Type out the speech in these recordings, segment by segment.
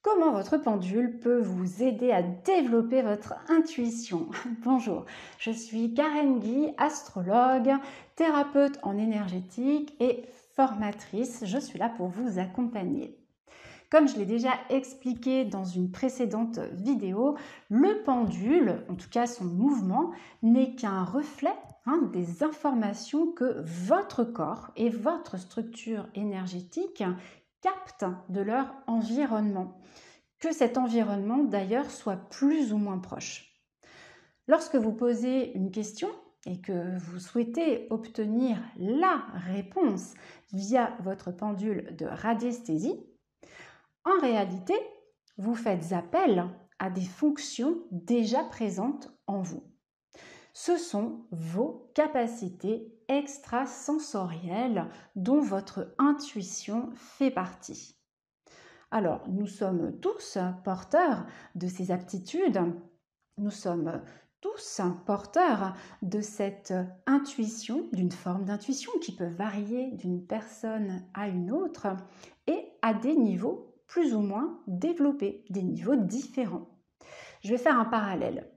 Comment votre pendule peut vous aider à développer votre intuition? Bonjour, je suis Karen Guy, astrologue, thérapeute en énergétique et formatrice. Je suis là pour vous accompagner. Comme je l'ai déjà expliqué dans une précédente vidéo, le pendule, en tout cas son mouvement, n'est qu'un reflet des informations que votre corps et votre structure énergétique captent de leur environnement. Que cet environnement d'ailleurs soit plus ou moins proche. Lorsque vous posez une question et que vous souhaitez obtenir la réponse via votre pendule de radiesthésie, en réalité, vous faites appel à des fonctions déjà présentes en vous. Ce sont vos capacités extrasensorielles dont votre intuition fait partie. Alors, nous sommes tous porteurs de ces aptitudes, nous sommes tous porteurs de cette intuition, d'une forme d'intuition qui peut varier d'une personne à une autre et à des niveaux plus ou moins développés, des niveaux différents. Je vais faire un parallèle.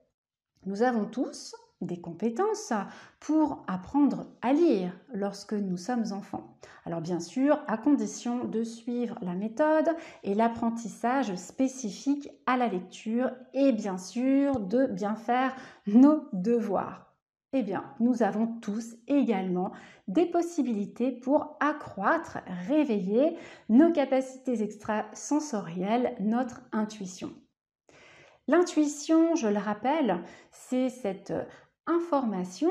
Nous avons tous des compétences pour apprendre à lire lorsque nous sommes enfants. Alors bien sûr, à condition de suivre la méthode et l'apprentissage spécifique à la lecture et bien sûr de bien faire nos devoirs. Eh bien, nous avons tous également des possibilités pour accroître, réveiller nos capacités extrasensorielles, notre intuition. L'intuition, je le rappelle, c'est cette information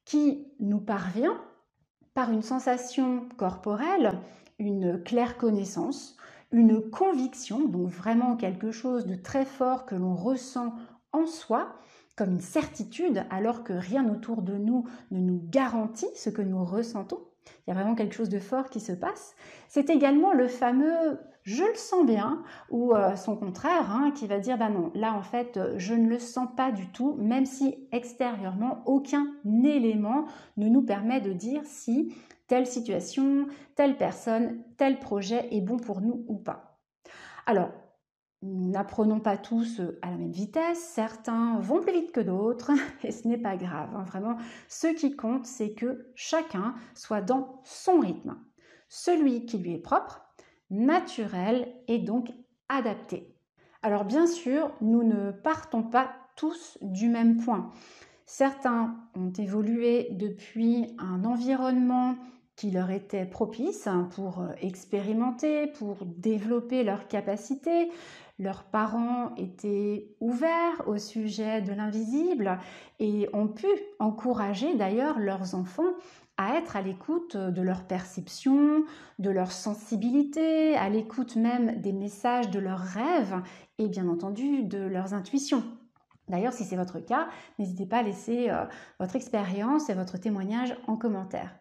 qui nous parvient par une sensation corporelle, une claire connaissance, une conviction, donc vraiment quelque chose de très fort que l'on ressent en soi, comme une certitude, alors que rien autour de nous ne nous garantit ce que nous ressentons. Il y a vraiment quelque chose de fort qui se passe. C'est également le fameux « je le sens bien » ou son contraire qui va dire « bah non, là en fait je ne le sens pas du tout » même si extérieurement aucun élément ne nous permet de dire si telle situation, telle personne, tel projet est bon pour nous ou pas. Alors, nous n'apprenons pas tous à la même vitesse, certains vont plus vite que d'autres et ce n'est pas grave. Vraiment, ce qui compte, c'est que chacun soit dans son rythme, celui qui lui est propre, naturel et donc adapté. Alors bien sûr, nous ne partons pas tous du même point. Certains ont évolué depuis un environnement qui leur était propice pour expérimenter, pour développer leurs capacités. Leurs parents étaient ouverts au sujet de l'invisible et ont pu encourager d'ailleurs leurs enfants à être à l'écoute de leur perception, de leur sensibilité, à l'écoute même des messages de leurs rêves et bien entendu de leurs intuitions. D'ailleurs, si c'est votre cas, n'hésitez pas à laisser votre expérience et votre témoignage en commentaire.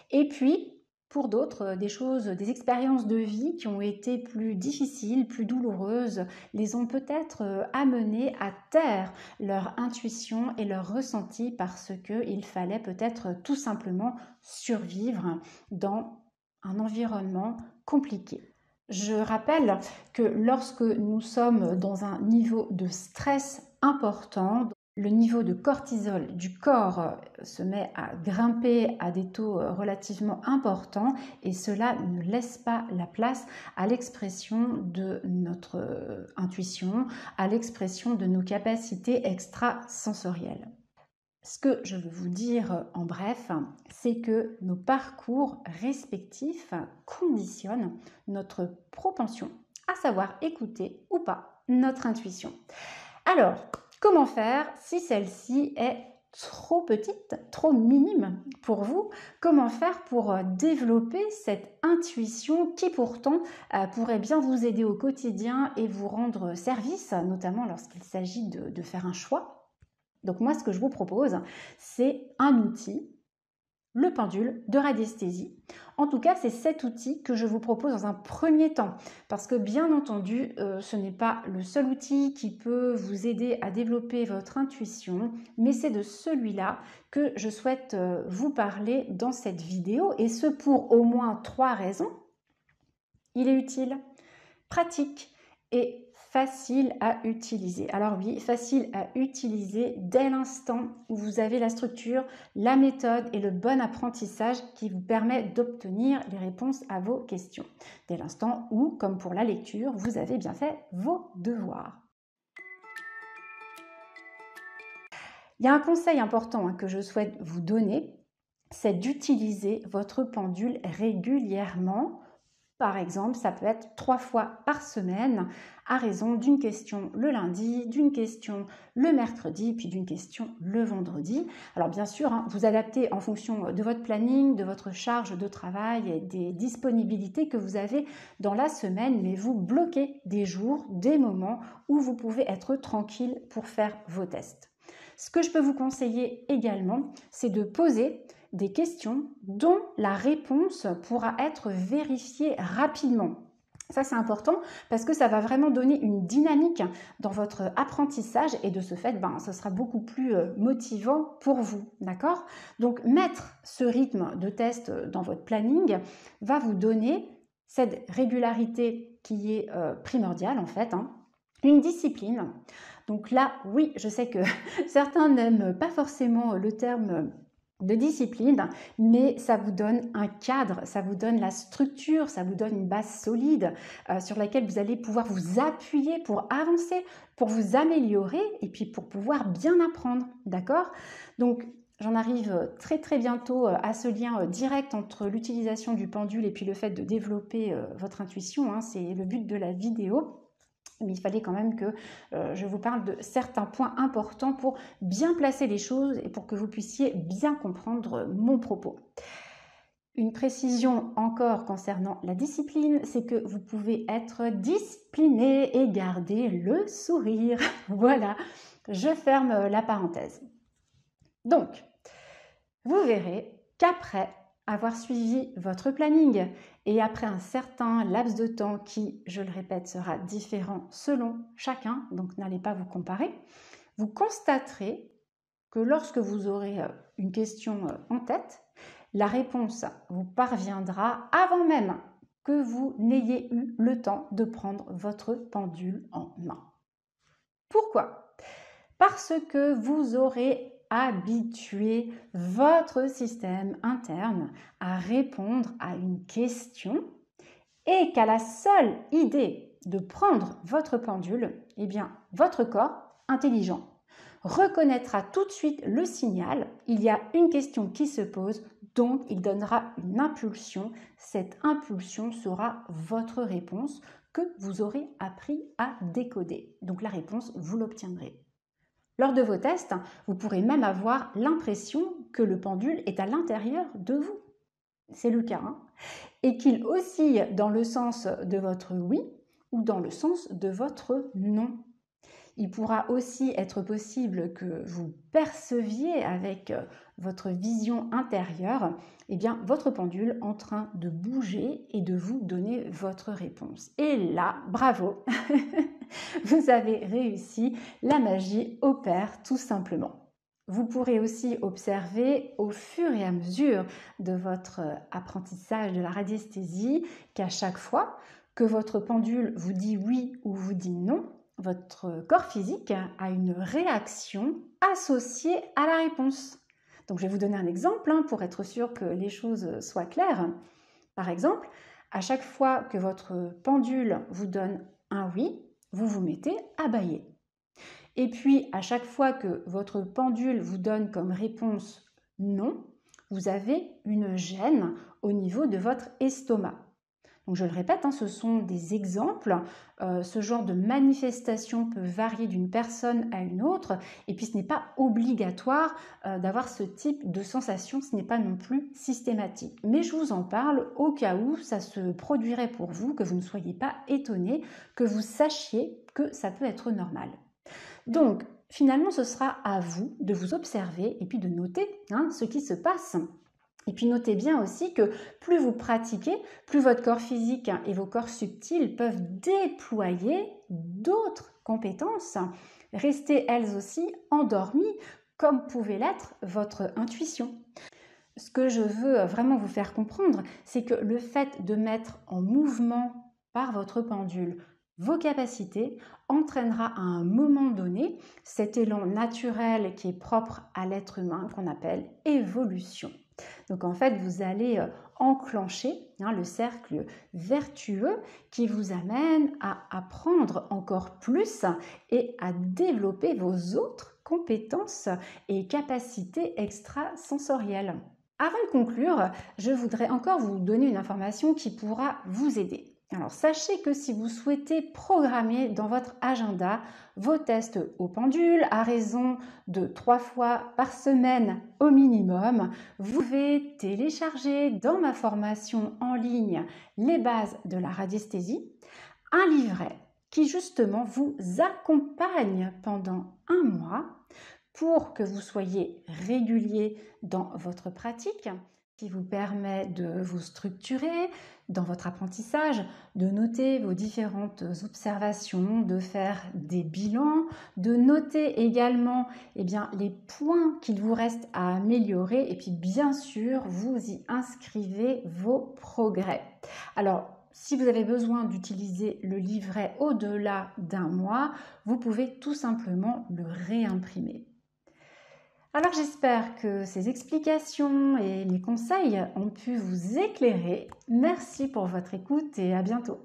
Et puis, pour d'autres, des expériences de vie qui ont été plus difficiles, plus douloureuses, les ont peut-être amenés à taire leur intuition et leur ressenti parce qu'il fallait peut-être tout simplement survivre dans un environnement compliqué. Je rappelle que lorsque nous sommes dans un niveau de stress important, le niveau de cortisol du corps se met à grimper à des taux relativement importants et cela ne laisse pas la place à l'expression de notre intuition, à l'expression de nos capacités extrasensorielles. Ce que je veux vous dire en bref, c'est que nos parcours respectifs conditionnent notre propension à savoir écouter ou pas notre intuition. Alors, comment faire si celle-ci est trop petite, trop minime pour vous? Comment faire pour développer cette intuition qui pourtant pourrait bien vous aider au quotidien et vous rendre service, notamment lorsqu'il s'agit de faire un choix? Donc moi, ce que je vous propose, c'est un outil, le pendule de radiesthésie. En tout cas, c'est cet outil que je vous propose dans un premier temps, parce que bien entendu, ce n'est pas le seul outil qui peut vous aider à développer votre intuition, mais c'est de celui-là que je souhaite vous parler dans cette vidéo, et ce pour au moins 3 raisons. Il est utile, pratique et facile à utiliser. Alors oui, facile à utiliser dès l'instant où vous avez la structure, la méthode et le bon apprentissage qui vous permet d'obtenir les réponses à vos questions. Dès l'instant où, comme pour la lecture, vous avez bien fait vos devoirs. Il y a un conseil important que je souhaite vous donner, c'est d'utiliser votre pendule régulièrement. Par exemple, ça peut être 3 fois par semaine à raison d'une question le lundi, d'une question le mercredi, puis d'une question le vendredi. Alors bien sûr, vous adaptez en fonction de votre planning, de votre charge de travail et des disponibilités que vous avez dans la semaine, mais vous bloquez des jours, des moments où vous pouvez être tranquille pour faire vos tests. Ce que je peux vous conseiller également, c'est de poser des questions dont la réponse pourra être vérifiée rapidement. Ça, c'est important parce que ça va vraiment donner une dynamique dans votre apprentissage et de ce fait, ce sera beaucoup plus motivant pour vous, d'accord? Donc, mettre ce rythme de test dans votre planning va vous donner cette régularité qui est primordiale en fait, une discipline. Donc là, oui, je sais que certains n'aiment pas forcément le terme de discipline, mais ça vous donne un cadre, ça vous donne la structure, ça vous donne une base solide sur laquelle vous allez pouvoir vous appuyer pour avancer, pour vous améliorer et puis pour pouvoir bien apprendre, d'accord? Donc, j'en arrive très très bientôt à ce lien direct entre l'utilisation du pendule et puis le fait de développer votre intuition, c'est le but de la vidéo. Mais il fallait quand même que je vous parle de certains points importants pour bien placer les choses et pour que vous puissiez bien comprendre mon propos. Une précision encore concernant la discipline, c'est que vous pouvez être discipliné et garder le sourire. Voilà, je ferme la parenthèse. Donc, vous verrez qu'après avoir suivi votre planning et après un certain laps de temps qui, je le répète, sera différent selon chacun, donc n'allez pas vous comparer, vous constaterez que lorsque vous aurez une question en tête, la réponse vous parviendra avant même que vous n'ayez eu le temps de prendre votre pendule en main. Pourquoi ? Parce que vous aurez habitué votre système interne à répondre à une question et qu'à la seule idée de prendre votre pendule, votre corps intelligent reconnaîtra tout de suite le signal. Il y a une question qui se pose, donc il donnera une impulsion. Cette impulsion sera votre réponse que vous aurez appris à décoder. Donc la réponse, vous l'obtiendrez. Lors de vos tests, vous pourrez même avoir l'impression que le pendule est à l'intérieur de vous. C'est le cas, et qu'il oscille dans le sens de votre oui ou dans le sens de votre non. Il pourra aussi être possible que vous perceviez avec votre vision intérieure votre pendule en train de bouger et de vous donner votre réponse. Et là, bravo, vous avez réussi, la magie opère tout simplement. Vous pourrez aussi observer au fur et à mesure de votre apprentissage de la radiesthésie qu'à chaque fois que votre pendule vous dit oui ou vous dit non, votre corps physique a une réaction associée à la réponse. Donc je vais vous donner un exemple pour être sûr que les choses soient claires. Par exemple, à chaque fois que votre pendule vous donne un oui, vous vous mettez à bâiller. Et puis, à chaque fois que votre pendule vous donne comme réponse non, vous avez une gêne au niveau de votre estomac. Donc, je le répète, ce sont des exemples. Ce genre de manifestation peut varier d'une personne à une autre. Et puis, ce n'est pas obligatoire d'avoir ce type de sensation. Ce n'est pas non plus systématique. Mais je vous en parle au cas où ça se produirait pour vous, que vous ne soyez pas étonné, que vous sachiez que ça peut être normal. Donc, finalement, ce sera à vous de vous observer et puis de noter ce qui se passe. Et puis notez bien aussi que plus vous pratiquez, plus votre corps physique et vos corps subtils peuvent déployer d'autres compétences, rester elles aussi endormies, comme pouvait l'être votre intuition. Ce que je veux vraiment vous faire comprendre, c'est que le fait de mettre en mouvement par votre pendule vos capacités entraînera à un moment donné cet élan naturel qui est propre à l'être humain qu'on appelle évolution. Donc en fait, vous allez enclencher le cercle vertueux qui vous amène à apprendre encore plus et à développer vos autres compétences et capacités extrasensorielles. Avant de conclure, je voudrais encore vous donner une information qui pourra vous aider. Alors sachez que si vous souhaitez programmer dans votre agenda vos tests au pendule à raison de 3 fois par semaine au minimum, vous pouvez télécharger dans ma formation en ligne Les bases de la radiesthésie, un livret qui justement vous accompagne pendant un mois pour que vous soyez régulier dans votre pratique, qui vous permet de vous structurer dans votre apprentissage, de noter vos différentes observations, de faire des bilans, de noter également les points qu'il vous reste à améliorer et puis bien sûr, vous y inscrivez vos progrès. Alors, si vous avez besoin d'utiliser le livret au-delà d'un mois, vous pouvez tout simplement le réimprimer. Alors j'espère que ces explications et mes conseils ont pu vous éclairer. Merci pour votre écoute et à bientôt.